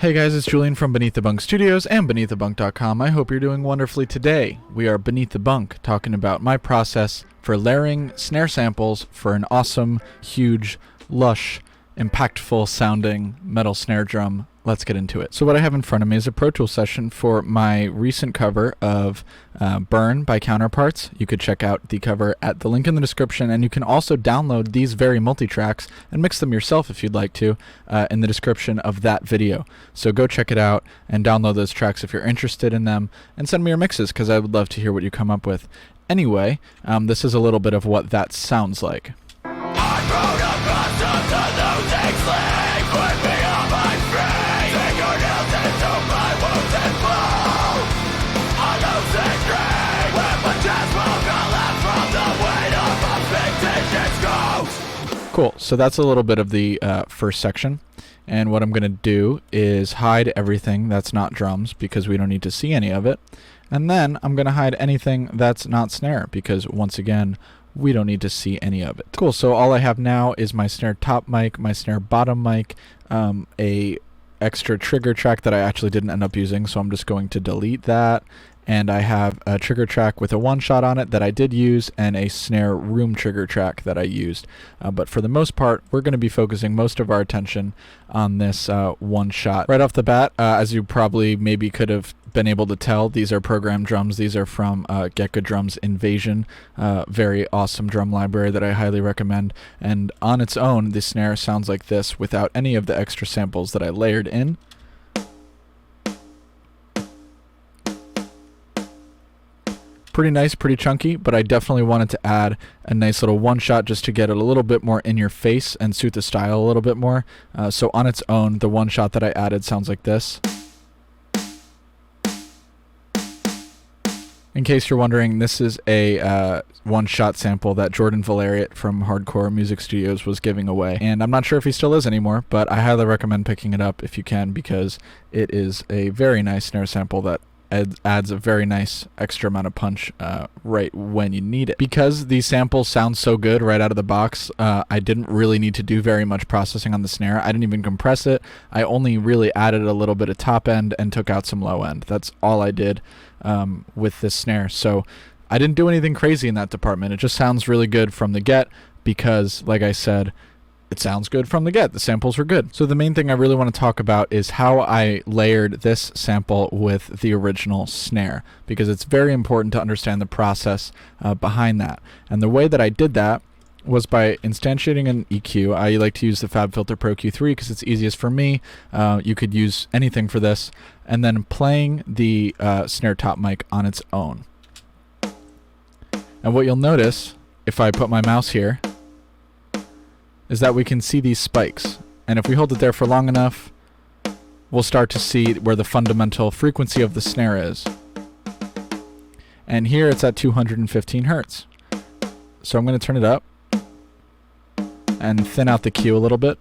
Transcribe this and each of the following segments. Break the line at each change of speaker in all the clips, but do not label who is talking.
Hey guys, it's Julian from Beneath the Bunk Studios and BeneathTheBunk.com. I hope you're doing wonderfully today. We are Beneath the Bunk, talking about my process for layering snare samples for an awesome, huge, lush, impactful sounding metal snare drum. Let's get into it. So what I have in front of me is a Pro Tools session for my recent cover of Burn by Counterparts. You could check out the cover at the link in the description, and you can also download these very multi-tracks and mix them yourself if you'd like to in the description of that video. So go check it out and download those tracks if you're interested in them, and send me your mixes because I would love to hear what you come up with. Anyway, this is a little bit of what that sounds like. Cool, so that's a little bit of the first section, and what I'm going to do is hide everything that's not drums because we don't need to see any of it, and then I'm going to hide anything that's not snare because once again we don't need to see any of it. Cool, so all I have now is my snare top mic, my snare bottom mic, a extra trigger track that I actually didn't end up using, so I'm just going to delete that. And I have a trigger track with a one-shot on it that I did use, and a snare room trigger track that I used. But for the most part, we're going to be focusing most of our attention on this one-shot. Right off the bat, as you probably maybe could have been able to tell, these are programmed drums. These are from Get Good Drums Invasion, very awesome drum library that I highly recommend. And on its own, the snare sounds like this without any of the extra samples that I layered in. Pretty nice, pretty chunky, but I definitely wanted to add a nice little one shot just to get it a little bit more in your face and suit the style a little bit more. So on its own, the one shot that I added sounds like this. In case you're wondering, this is a one-shot sample that Jordan from Hardcore Music Studios was giving away. And I'm not sure if he still is anymore, but I highly recommend picking it up if you can, because it is a very nice snare sample that adds a very nice extra amount of punch right when you need it. Because these samples sound so good right out of the box, I didn't really need to do very much processing on the snare. I didn't even compress it. I only really added a little bit of top end and took out some low end. That's all I did with this snare. So I didn't do anything crazy in that department. It just sounds really good from the get because, like I said, it sounds good from the get. The samples were good. So the main thing I really want to talk about is how I layered this sample with the original snare, because it's very important to understand the process behind that. And the way that I did that was by instantiating an EQ. I like to use the FabFilter Pro Q3 because it's easiest for me. You could use anything for this. And then playing the snare top mic on its own. And what you'll notice, if I put my mouse here, is that we can see these spikes. And if we hold it there for long enough, we'll start to see where the fundamental frequency of the snare is. And here it's at 215 Hertz. So I'm going to turn it up and thin out the Q a little bit.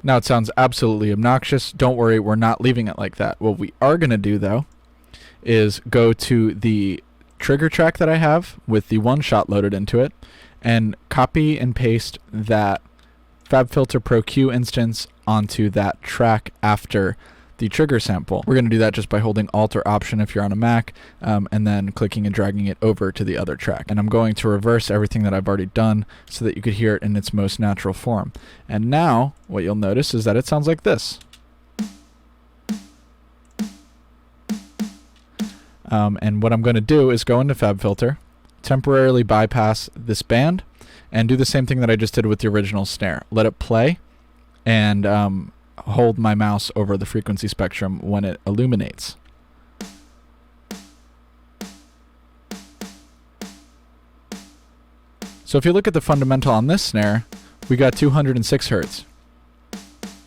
Now it sounds absolutely obnoxious. Don't worry, we're not leaving it like that. What we are going to do, though, is go to the trigger track that I have with the one shot loaded into it, and copy and paste that FabFilter Pro Q instance onto that track after the trigger sample. We're going to do that just by holding Alt or Option if you're on a Mac, and then clicking and dragging it over to the other track. And I'm going to reverse everything that I've already done so that you could hear it in its most natural form. And now what you'll notice is that it sounds like this. And what I'm going to do is go into FabFilter, temporarily bypass this band, and do the same thing that I just did with the original snare. Let it play, and hold my mouse over the frequency spectrum when it illuminates. So if you look at the fundamental on this snare, we got 206 Hertz,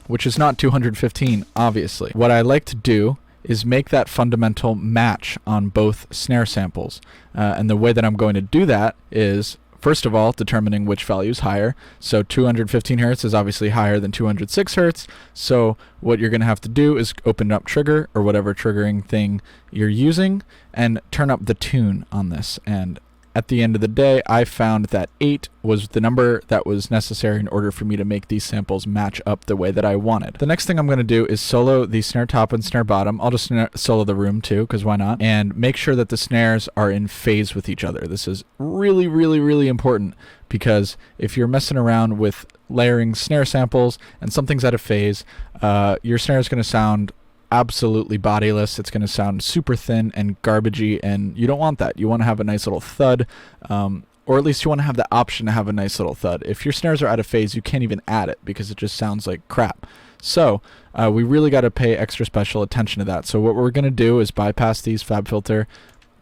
which is not 215, obviously. What I like to do is make that fundamental match on both snare samples. And the way that I'm going to do that is, first of all, determining which value is higher. So 215 Hertz is obviously higher than 206 Hertz. So what you're going to have to do is open up Trigger, or whatever triggering thing you're using, and turn up the tune on this. And at the end of the day, I found that 8 was the number that was necessary in order for me to make these samples match up the way that I wanted. The next thing I'm going to do is solo the snare top and snare bottom. I'll just solo the room too, because why not? And make sure that the snares are in phase with each other. This is really, really, really important, because if you're messing around with layering snare samples and something's out of phase, your snare is going to sound absolutely bodiless. It's going to sound super thin and garbagey, and you don't want that. You want to have a nice little thud, or at least you want to have the option to have a nice little thud. If your snares are out of phase, you can't even add it because it just sounds like crap. So we really got to pay extra special attention to that. So what we're going to do is bypass these FabFilter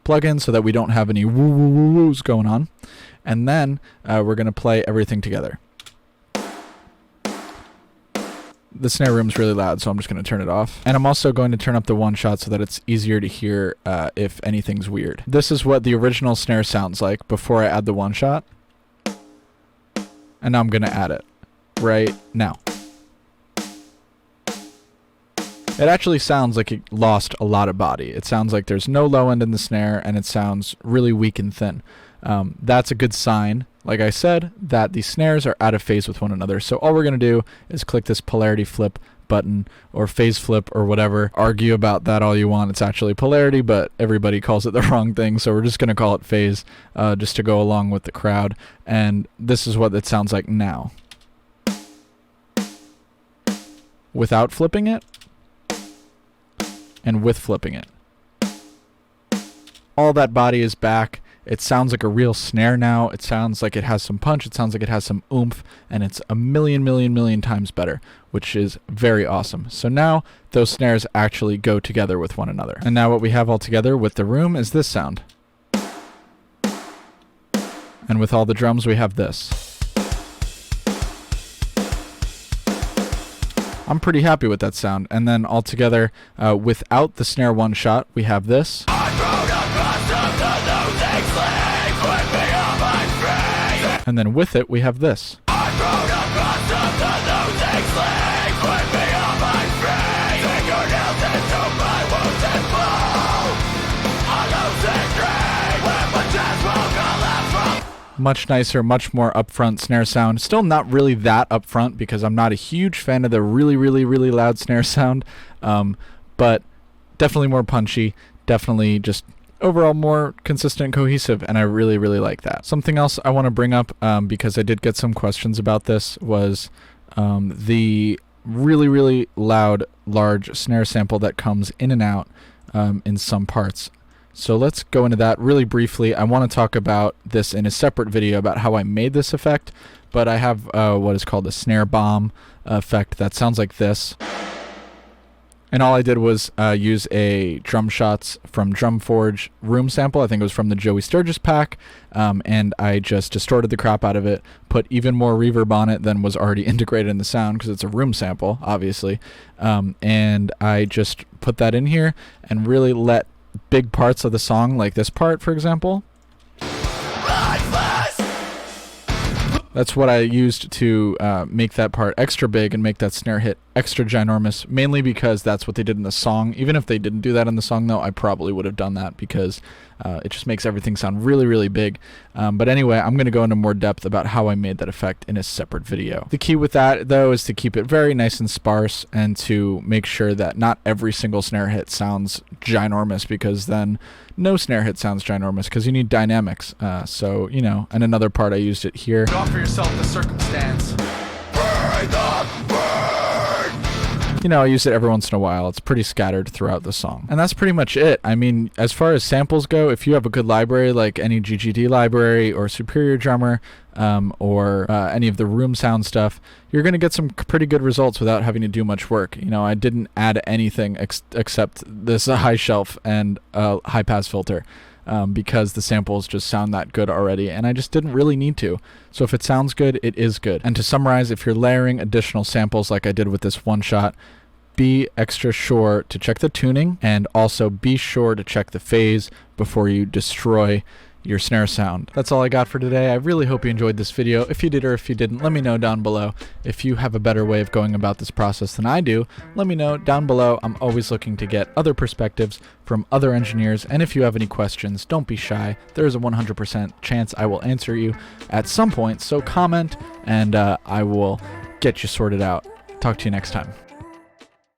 plugins so that we don't have any woo-woo-woo-woos going on, and then we're going to play everything together. The snare room's really loud, so I'm just going to turn it off. And I'm also going to turn up the one shot so that it's easier to hear if anything's weird. This is what the original snare sounds like before I add the one shot. And now I'm going to add it right now. It actually sounds like it lost a lot of body. It sounds like there's no low end in the snare, and it sounds really weak and thin. That's a good sign, like I said, that the snares are out of phase with one another. So all we're going to do is click this polarity flip button, or phase flip, or whatever. Argue about that all you want. It's actually polarity, but everybody calls it the wrong thing, so we're just going to call it phase, just to go along with the crowd. And this is what it sounds like now. Without flipping it, and with flipping it. All that body is back. It sounds like a real snare now. It sounds like it has some punch. It sounds like it has some oomph, and it's a million times better, which is very awesome. So now those snares actually go together with one another. And now what we have all together with the room is this sound. And with all the drums, we have this. I'm pretty happy with that sound. And then all together, without the snare one shot, we have this. And then with it, we have this. Much nicer, much more upfront snare sound. Still not really that upfront because I'm not a huge fan of the really loud snare sound, but definitely more punchy, definitely just overall more consistent, cohesive, and I really like that. Something else I want to bring up, because I did get some questions about this, was the really loud, large snare sample that comes in and out in some parts. So let's go into that really briefly. I want to talk about this in a separate video about how I made this effect, but I have what is called a snare bomb effect that sounds like this. And all I did was use a Drum Shots from Drumforge room sample. I think it was from the Joey Sturgis pack. And I just distorted the crap out of it, put even more reverb on it than was already integrated in the sound because it's a room sample, obviously. And I just put that in here and really let big parts of the song, like this part, for example. That's what I used to make that part extra big and make that snare hit extra ginormous, mainly because that's what they did in the song. Even if they didn't do that in the song, though, I probably would have done that because it just makes everything sound really big. But anyway, I'm going to go into more depth about how I made that effect in a separate video. The key with that, though, is to keep it very nice and sparse and to make sure that not every single snare hit sounds ginormous, because then no snare hit sounds ginormous, because you need dynamics. So, you know, and another part I used it here.
Offer yourself the circumstance.
You know, I use it every once in a while. It's pretty scattered throughout the song. And that's pretty much it. I mean, as far as samples go, if you have a good library like any GGD library or Superior Drummer, or any of the room sound stuff, you're going to get some pretty good results without having to do much work. You know, I didn't add anything except this high shelf and high pass filter. Because the samples just sound that good already, and I just didn't really need to. So if it sounds good, it is good. And to summarize, if you're layering additional samples like I did with this one shot, be extra sure to check the tuning, and also be sure to check the phase before you destroy your snare sound. That's all I got for today. I really hope you enjoyed this video. If you did or if you didn't, let me know down below. If you have a better way of going about this process than I do, let me know down below. I'm always looking to get other perspectives from other engineers, and if you have any questions, don't be shy. There is a 100% chance I will answer you at some point, so comment and I will get you sorted out. Talk to you next time.